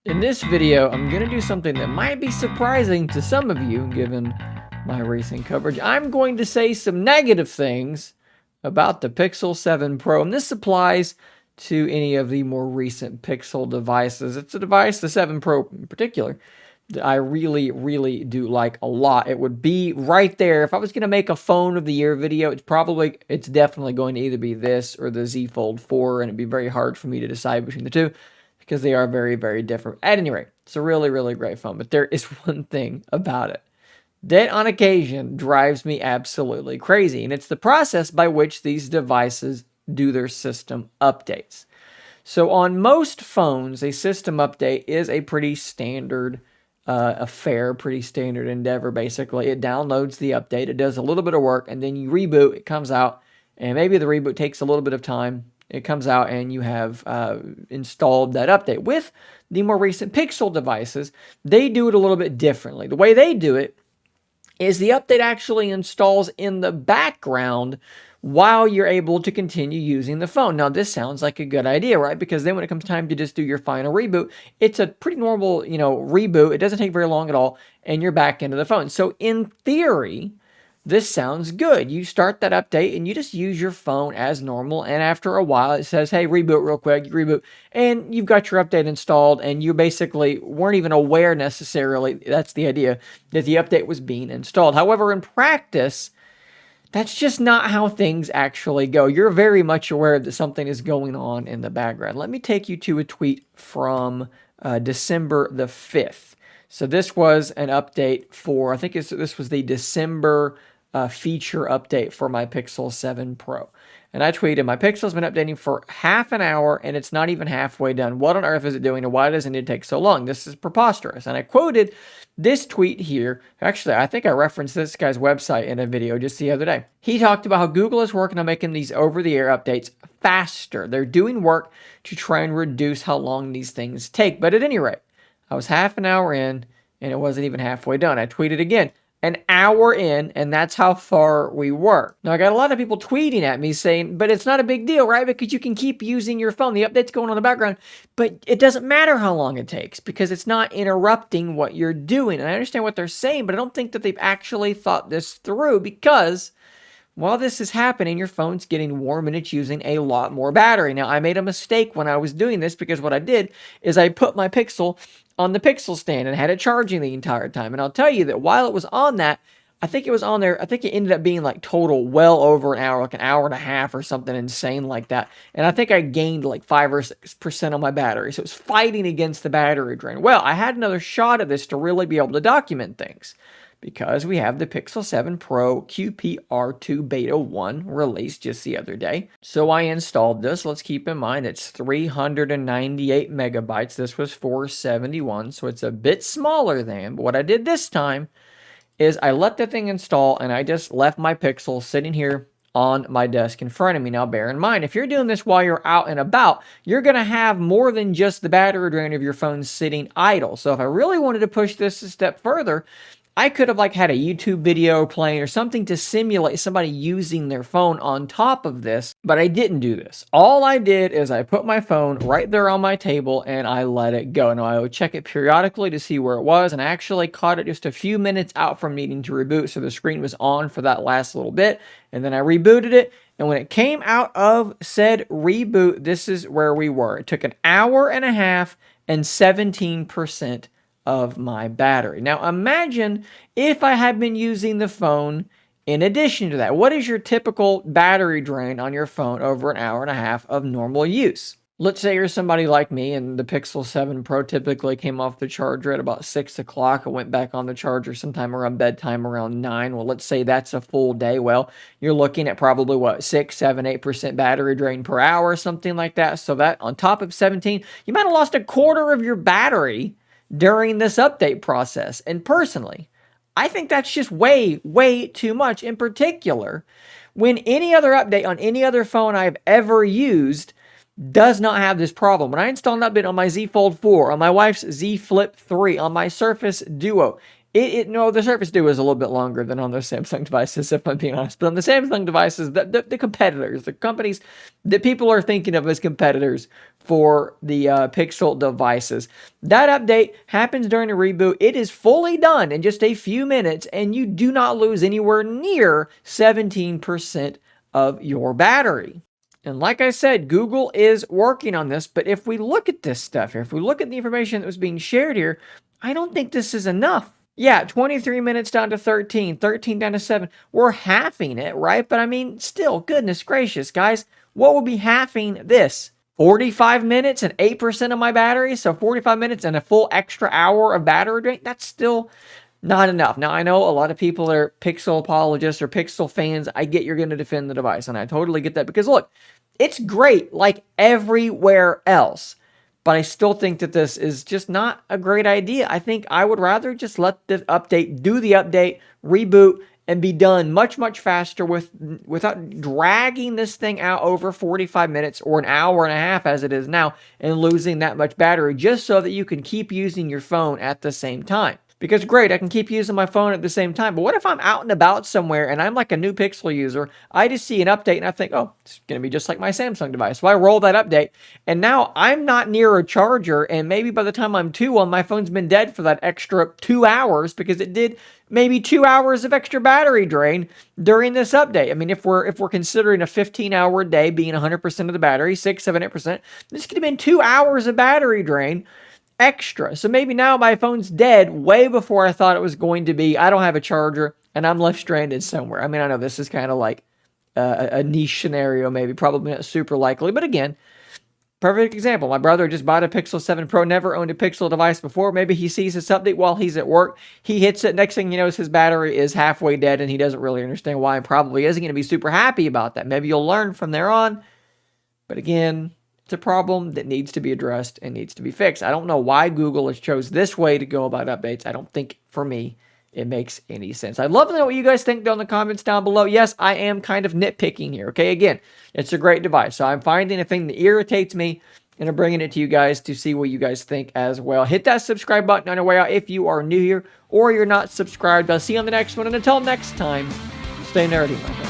In this video, I'm going to do something that might be surprising to some of you given my recent coverage. I'm going to say some negative things about the Pixel 7 Pro, and this applies to any of the more recent Pixel devices. It's a device, the 7 Pro in particular, that I really do like a lot. It would be right there. If I was going to make a phone of the year video, it's definitely going to either be this or the Z Fold 4, and it'd be very hard for me to decide between the two because they are very different. At any rate, it's a really great phone, but there is one thing about it that on occasion drives me absolutely crazy, and it's the process by which these devices do their system updates. So on most phones, a system update is a pretty standard affair, pretty standard endeavor. Basically, it downloads the update, it does a little bit of work, and then you reboot, it comes out, and maybe the reboot takes a little bit of time. It comes out and you have installed that update. With the more recent Pixel devices, they do it a little bit differently. The way they do it is the update actually installs in the background while you're able to continue using the phone. Now, this sounds like a good idea, right? Because then when it comes time to just do your final reboot, it's a pretty normal, reboot. It doesn't take very long at all, and you're back into the phone. So in theory, this sounds good. You start that update and you just use your phone as normal. And after a while, it says, hey, reboot real quick. You reboot and you've got your update installed, and you basically weren't even aware necessarily. That's the idea, that the update was being installed. However, in practice, that's just not how things actually go. You're very much aware that something is going on in the background. Let me take you to a tweet from December the 5th. So this was an update for, this was the December feature update for my Pixel 7 Pro. And I tweeted, my Pixel's been updating for half an hour and it's not even halfway done. What on earth is it doing and why does it need to take so long? This is preposterous. And I quoted this tweet here. Actually, I think I referenced this guy's website in a video just the other day. He talked about how Google is working on making these over-the-air updates faster. They're doing work to try and reduce how long these things take. But at any rate, I was half an hour in and it wasn't even halfway done. I tweeted again, an hour in, and that's how far we were. Now, I got a lot of people tweeting at me saying, but it's not a big deal, right? Because you can keep using your phone. The update's going on in the background, but it doesn't matter how long it takes because it's not interrupting what you're doing. And I understand what they're saying, but I don't think that they've actually thought this through because while this is happening, your phone's getting warm and it's using a lot more battery. Now, I made a mistake when I was doing this because what I did is I put my Pixel on the Pixel stand and had it charging the entire time. And I'll tell you that while it was on that, I think it was on there, I think it ended up being like total well over an hour, like an hour and a half or something insane like that. And I think I gained like 5 or 6% on my battery. So it was fighting against the battery drain. Well, I had another shot at this to really be able to document things, because we have the Pixel 7 Pro QPR2 Beta 1 released just the other day. So I installed this. Let's keep in mind it's 398 megabytes. This was 471, so it's a bit smaller than. But what I did this time is I let the thing install and I just left my Pixel sitting here on my desk in front of me. Now, bear in mind, if you're doing this while you're out and about, you're going to have more than just the battery drain of your phone sitting idle. So if I really wanted to push this a step further, I could have had a YouTube video playing or something to simulate somebody using their phone on top of this, but I didn't do this. All I did is I put my phone right there on my table and I let it go. Now, I would check it periodically to see where it was, and I actually caught it just a few minutes out from needing to reboot, so the screen was on for that last little bit, and then I rebooted it, and when it came out of said reboot, this is where we were. It took an hour and a half and 17% of my battery. Now imagine if I had been using the phone in addition to that. What is your typical battery drain on your phone over an hour and a half of normal use? Let's say you're somebody like me and the Pixel 7 Pro typically came off the charger at about 6 o'clock. I went back on the charger sometime around bedtime around 9. Well, let's say that's a full day. Well, you're looking at probably what, 6, 7, 8% battery drain per hour, something like that. So that on top of 17, you might have lost a quarter of your battery during this update process. And personally, I think that's just way too much, in particular when any other update on any other phone I've ever used does not have this problem. When I installed an update on my Z Fold 4, on my wife's Z Flip 3, on my Surface Duo, No, the Surface Duo is a little bit longer than on those Samsung devices, if I'm being honest. But on the Samsung devices, the competitors, the companies that people are thinking of as competitors for the Pixel devices, that update happens during a reboot. It is fully done in just a few minutes, and you do not lose anywhere near 17% of your battery. And like I said, Google is working on this, but if we look at this stuff here, if we look at the information that was being shared here, I don't think this is enough. Yeah, 23 minutes down to 13, 13 down to 7. We're halving it, right? But I mean, still, goodness gracious, guys, what would be halving this? 45 minutes and 8% of my battery? So 45 minutes and a full extra hour of battery drain? That's still not enough. Now, I know a lot of people are Pixel apologists or Pixel fans. I get you're going to defend the device, and I totally get that because, look, it's great like everywhere else. But I still think that this is just not a great idea. I think I would rather just let the update do the update, reboot, and be done much, much faster without dragging this thing out over 45 minutes or an hour and a half as it is now and losing that much battery just so that you can keep using your phone at the same time. Because great, I can keep using my phone at the same time, but what if I'm out and about somewhere and I'm like a new Pixel user, I just see an update and I think, oh, it's going to be just like my Samsung device. So I roll that update, and now I'm not near a charger, and maybe by the time I'm 2 on, my phone's been dead for that extra 2 hours because it did maybe 2 hours of extra battery drain during this update. I mean, if we're considering a 15-hour day being 100% of the battery, 6, 7, 8%, this could have been 2 hours of battery drain extra. So maybe now my phone's dead way before I thought it was going to be. I don't have a charger and I'm left stranded somewhere. I mean, I know this is kind of like a niche scenario, maybe, probably not super likely. But again, perfect example. My brother just bought a Pixel 7 Pro, never owned a Pixel device before. Maybe he sees this update while he's at work. He hits it. Next thing he knows, his battery is halfway dead and he doesn't really understand why and probably isn't going to be super happy about that. Maybe you'll learn from there on. But again, it's a problem that needs to be addressed and needs to be fixed. I don't know why Google has chose this way to go about updates. I don't think, for me, it makes any sense. I'd love to know what you guys think down in the comments down below. Yes, I am kind of nitpicking here, okay? Again, it's a great device. So I'm finding a thing that irritates me, and I'm bringing it to you guys to see what you guys think as well. Hit that subscribe button on your way out if you are new here or you're not subscribed. I'll see you on the next one, and until next time, stay nerdy, my friends.